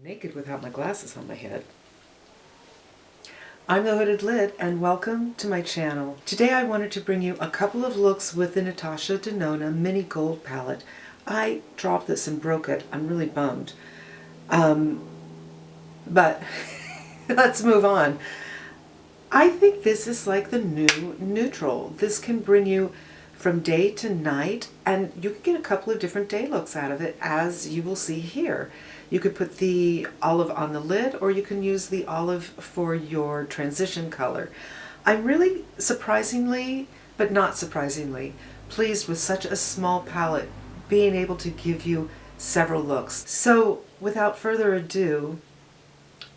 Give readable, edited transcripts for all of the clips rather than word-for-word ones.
Naked without my glasses on my head. I'm the Hooded Lid and welcome to my channel. Today I wanted to bring you a couple of looks with the Natasha Denona Mini Gold Palette. I dropped this and broke it. I'm really bummed. But let's move on. I think this is like the new neutral. This can bring you from day to night, and you can get a couple of different day looks out of it, as you will see here. You could put the olive on the lid, or you can use the olive for your transition color. I'm really surprisingly, but not surprisingly, pleased with such a small palette being able to give you several looks. So without further ado,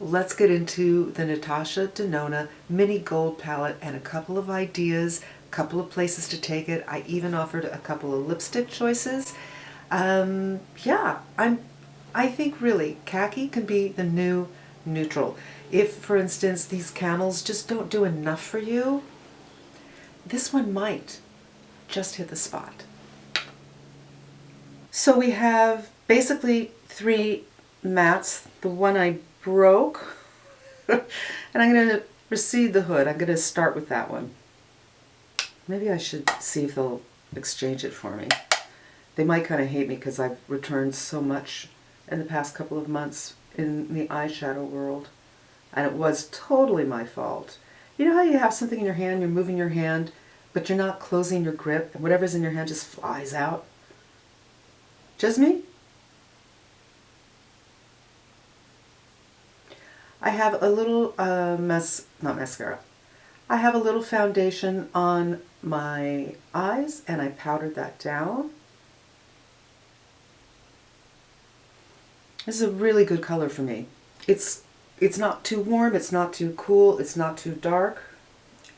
let's get into the Natasha Denona Mini Gold Palette and a couple of ideas, a couple of places to take it. I even offered a couple of lipstick choices. I think really Khaki can be the new neutral. If, for instance, these camels just don't do enough for you, this one might just hit the spot. So we have basically three mattes. The one I broke, and I'm going to recede the hood. I'm going to start with that one. Maybe I should see if they'll exchange it for me. They might kind of hate me because I've returned so much in the past couple of months in the eyeshadow world, and it was totally my fault. You know how you have something in your hand, you're moving your hand, but you're not closing your grip, and whatever's in your hand just flies out? Just me? I have a little not mascara. I have a little foundation on my eyes, and I powdered that down. This is a really good color for me. It's not too warm, it's not too cool, it's not too dark.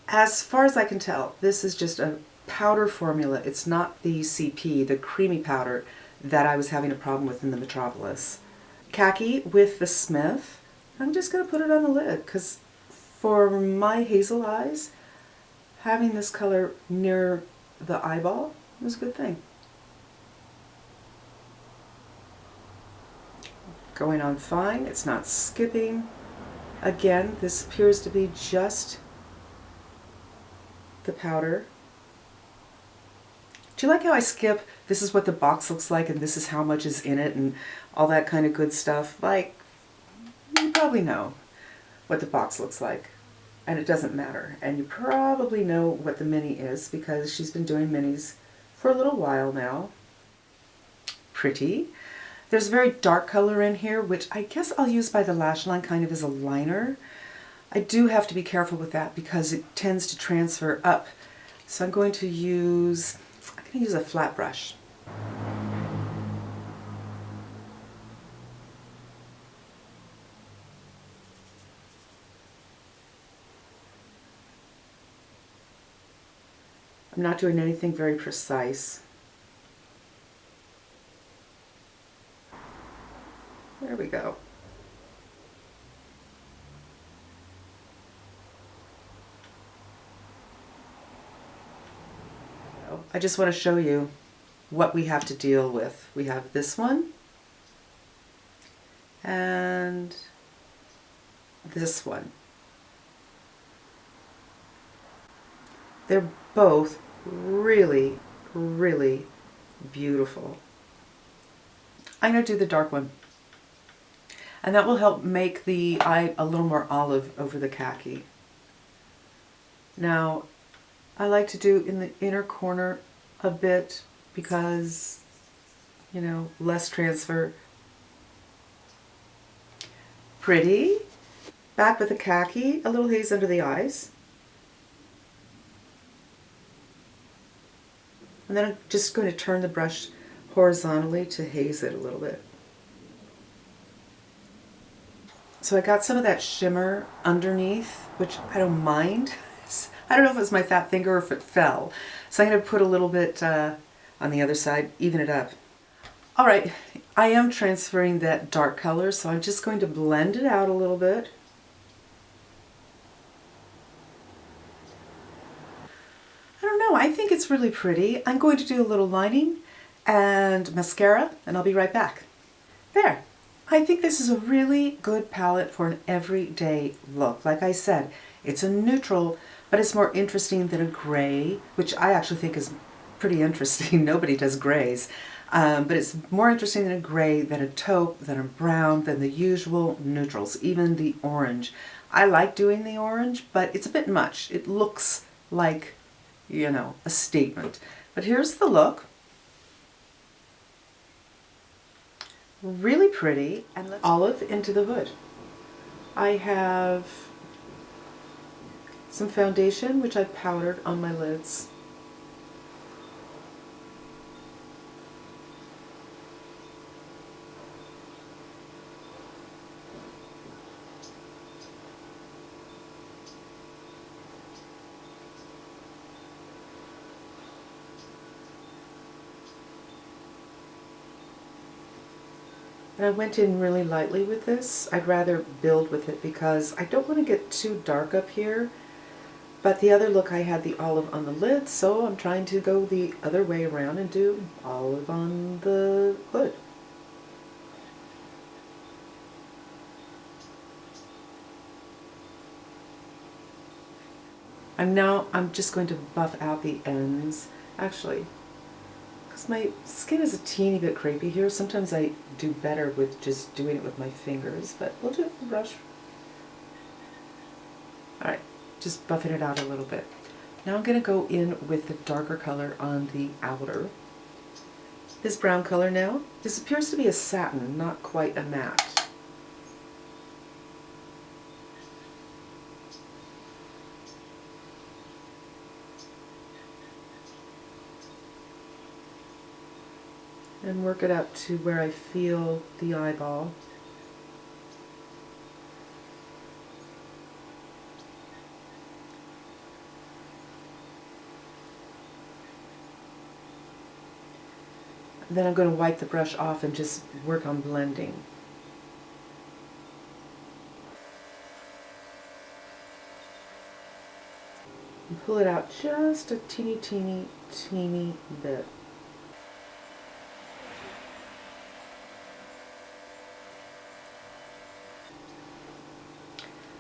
As far as I can tell, this is just a powder formula. It's not the CP, the creamy powder that I was having a problem with in the Metropolis. Khaki with the Smith. I'm just going to put it on the lid because for my hazel eyes, having this color near the eyeball is a good thing. Going on fine, it's not skipping. Again, this appears to be just the powder. Do you like how I skip, this is what the box looks like and this is how much is in it and all that kind of good stuff? Like, you probably know what the box looks like, and it doesn't matter. And you probably know what the mini is because she's been doing minis for a little while now. Pretty. There's a very dark color in here, which I guess I'll use by the lash line kind of as a liner. I do have to be careful with that because it tends to transfer up. So I'm going to use a flat brush. I'm not doing anything very precise. There we go. I just want to show you what we have to deal with. We have this one and this one. They're both really, really beautiful. I'm going to do the dark one. And that will help make the eye a little more olive over the khaki. Now, I like to do in the inner corner a bit because, you know, less transfer. Pretty. Back with the khaki, a little haze under the eyes. And then I'm just going to turn the brush horizontally to haze it a little bit. So I got some of that shimmer underneath, which I don't mind. I don't know if it was my fat finger or if it fell. So I'm going to put a little bit on the other side, even it up. All right, I am transferring that dark color, so I'm just going to blend it out a little bit. I don't know, I think it's really pretty. I'm going to do a little lining and mascara, and I'll be right back. There, I think this is a really good palette for an everyday look. Like I said, it's a neutral, but it's more interesting than a gray, which I actually think is pretty interesting. Nobody does grays. But it's more interesting than a gray, than a taupe, than a brown, than the usual neutrals, even the orange. I like doing the orange, but it's a bit much. It looks like, you know, a statement. But here's the look. Really pretty, and let's olive into the hood. I have some foundation, which I powdered on my lids. And I went in really lightly with this. I'd rather build with it because I don't want to get too dark up here. But the other look, I had the olive on the lid, so I'm trying to go the other way around and do olive on the hood. I'm just going to buff out the ends. Actually, because my skin is a teeny bit crepey here, sometimes I do better with just doing it with my fingers, but we'll do it with a brush. Alright, just buffing it out a little bit. Now I'm going to go in with the darker color on the outer. This brown color now, this appears to be a satin, not quite a matte. And work it up to where I feel the eyeball. Then I'm going to wipe the brush off and just work on blending. And pull it out just a teeny, teeny, teeny bit.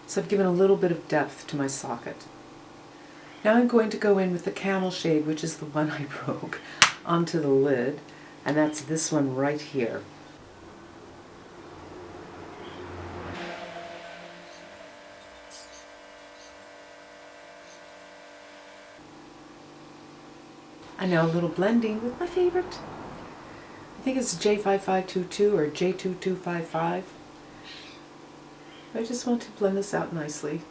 So I've given a little bit of depth to my socket. Now I'm going to go in with the camel shade, which is the one I broke, onto the lid, and that's this one right here. And now a little blending with my favorite. I think it's J5522 or J2255. I just want to blend this out nicely.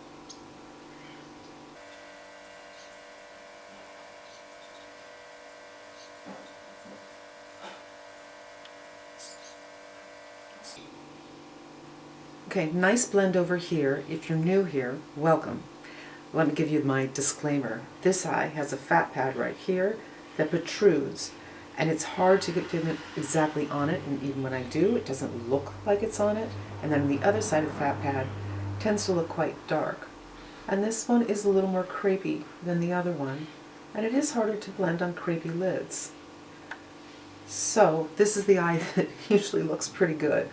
Okay, nice blend over here. If you're new here, welcome. Let me give you my disclaimer. This eye has a fat pad right here that protrudes, and it's hard to get pigment exactly on it, and even when I do, it doesn't look like it's on it. And then the other side of the fat pad tends to look quite dark. And this one is a little more crepey than the other one, and it is harder to blend on crepey lids. So this is the eye that usually looks pretty good.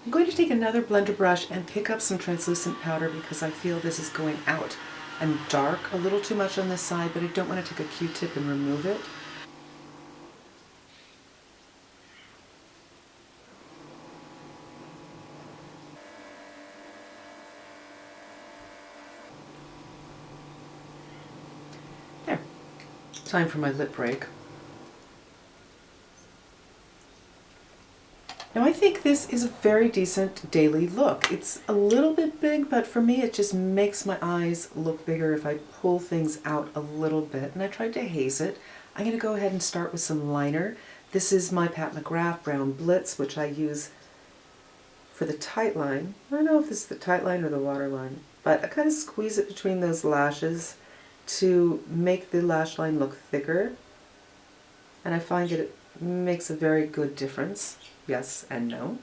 I'm going to take another blender brush and pick up some translucent powder because I feel this is going out and dark a little too much on this side, but I don't want to take a Q-tip and remove it. There. Time for my lip break. Now I think this is a very decent daily look. It's a little bit big, but for me it just makes my eyes look bigger if I pull things out a little bit. And I tried to haze it. I'm going to go ahead and start with some liner. This is my Pat McGrath Brown Blitz, which I use for the tight line. I don't know if this is the tight line or the waterline, but I kind of squeeze it between those lashes to make the lash line look thicker. And I find that it makes a very good difference. Yes and no.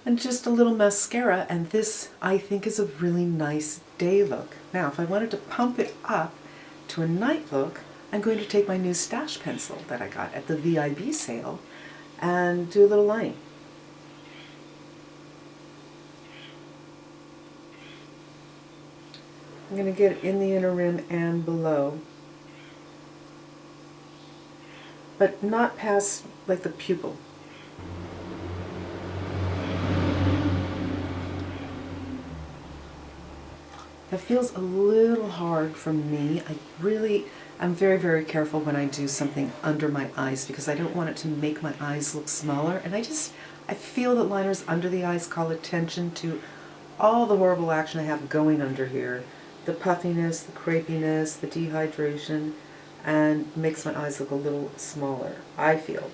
And just a little mascara, and this I think is a really nice day look. Now if I wanted to pump it up to a night look, I'm going to take my new stash pencil that I got at the VIB sale and do a little line. I'm going to get it in the inner rim and below, but not past like the pupil. That feels a little hard for me. I'm very, very careful when I do something under my eyes because I don't want it to make my eyes look smaller. And I feel that liners under the eyes call attention to all the horrible action I have going under here. The puffiness, the crepiness, the dehydration, and makes my eyes look a little smaller. I feel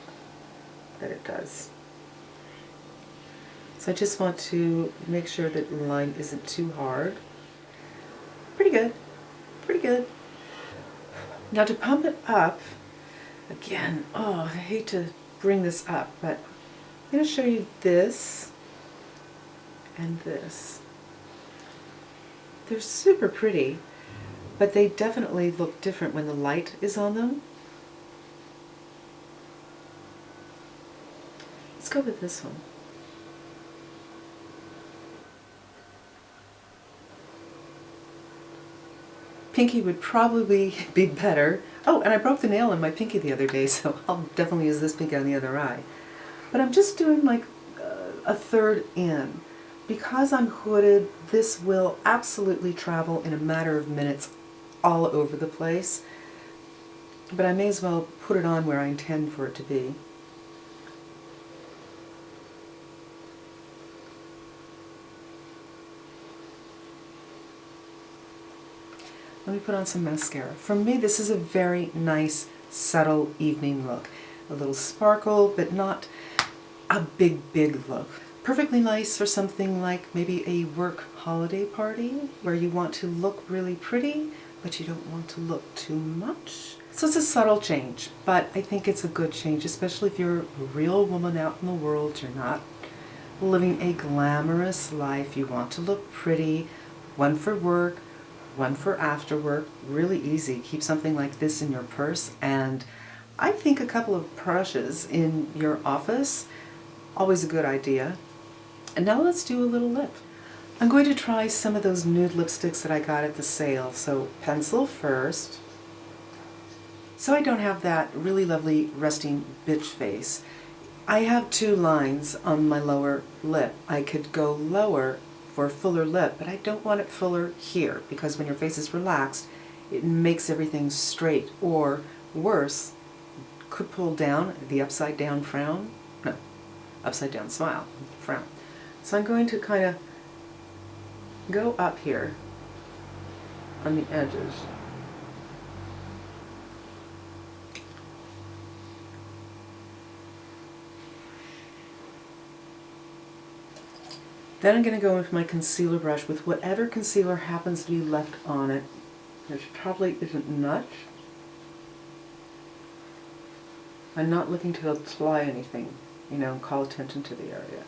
that it does. So I just want to make sure that the line isn't too hard. Pretty good, pretty good. Now to pump it up, again, I hate to bring this up, but I'm going to show you this and this. They're super pretty, but they definitely look different when the light is on them. Let's go with this one. Pinky would probably be better. Oh, and I broke the nail in my pinky the other day, so I'll definitely use this pinky on the other eye. But I'm just doing like a third in. Because I'm hooded, this will absolutely travel in a matter of minutes all over the place. But I may as well put it on where I intend for it to be. Let me put on some mascara. For me, this is a very nice, subtle evening look. A little sparkle, but not a big, big look. Perfectly nice for something like maybe a work holiday party where you want to look really pretty, but you don't want to look too much. So it's a subtle change, but I think it's a good change, especially if you're a real woman out in the world. You're not living a glamorous life. You want to look pretty, one for work, one for after work, really easy. Keep something like this in your purse, and I think a couple of brushes in your office, always a good idea. And now let's do a little lip. I'm going to try some of those nude lipsticks that I got at the sale. So pencil first. So I don't have that really lovely resting bitch face. I have two lines on my lower lip. I could go lower for a fuller lip, but I don't want it fuller here because when your face is relaxed, it makes everything straight, or worse, could pull down the upside down frown. No, upside down smile, frown. So I'm going to kind of go up here on the edges. Then I'm going to go with my concealer brush with whatever concealer happens to be left on it, which probably isn't much. I'm not looking to apply anything, call attention to the area.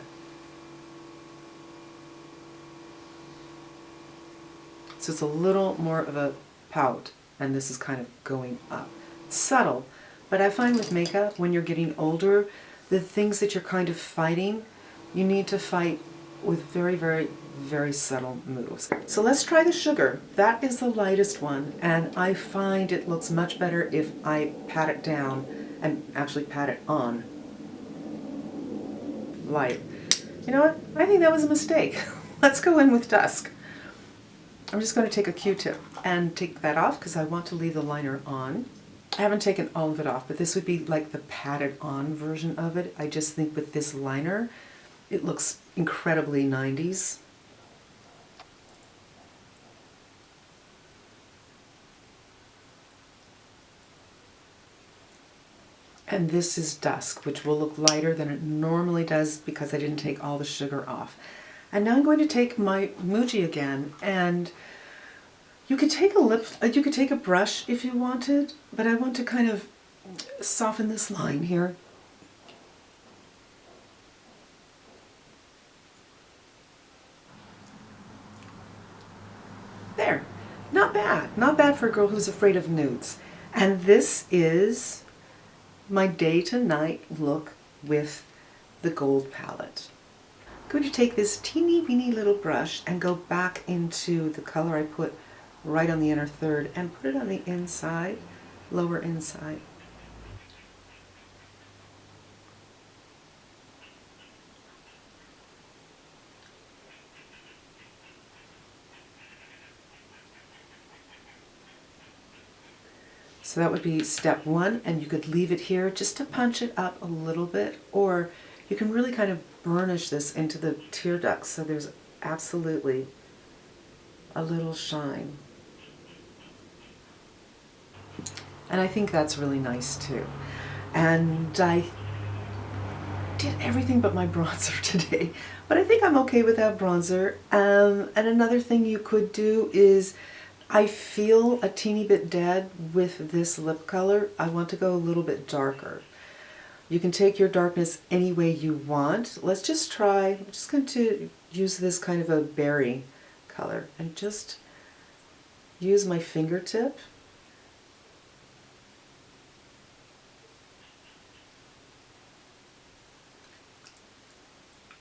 So it's a little more of a pout, and this is kind of going up. It's subtle, but I find with makeup, when you're getting older, the things that you're kind of fighting, you need to fight with very, very, very subtle moves. So let's try the sugar. That is the lightest one, and I find it looks much better if I pat it down and actually pat it on light. You know what? I think that was a mistake. Let's go in with dusk. I'm just going to take a Q-tip and take that off because I want to leave the liner on. I haven't taken all of it off, but this would be like the patted on version of it. I just think with this liner, it looks incredibly 90s. And this is dusk, which will look lighter than it normally does because I didn't take all the sugar off. And now I'm going to take my Muji again, and you could take a brush if you wanted, but I want to kind of soften this line here. There, not bad. Not bad for a girl who's afraid of nudes. And this is my day to night look with the gold palette. I'm going to take this teeny weeny little brush and go back into the color I put right on the inner third, and put it on the inside, lower inside. So that would be step one, and you could leave it here just to punch it up a little bit, or you can really kind of burnish this into the tear ducts so there's absolutely a little shine. And I think that's really nice too. And I did everything but my bronzer today, but I think I'm okay without bronzer. And another thing you could do is, I feel a teeny bit dead with this lip color. I want to go a little bit darker. You can take your darkness any way you want. Let's just try, I'm just going to use this kind of a berry color and just use my fingertip.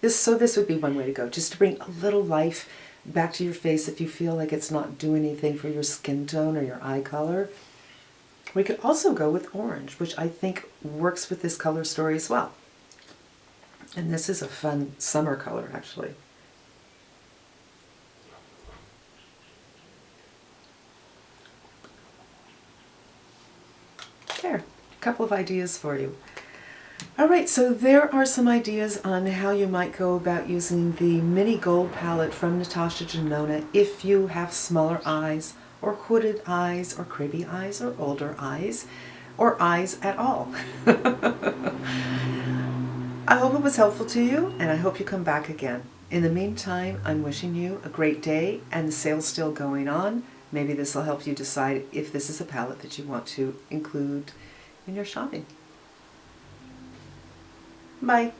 This would be one way to go, just to bring a little life back to your face if you feel like it's not doing anything for your skin tone or your eye color. We could also go with orange, which I think works with this color story as well. And this is a fun summer color, actually. There, a couple of ideas for you. Alright, so there are some ideas on how you might go about using the mini gold palette from Natasha Denona if you have smaller eyes, or hooded eyes, or cribby eyes, or older eyes, or eyes at all. I hope it was helpful to you, and I hope you come back again. In the meantime, I'm wishing you a great day, and the sale's still going on. Maybe this will help you decide if this is a palette that you want to include in your shopping. Bye.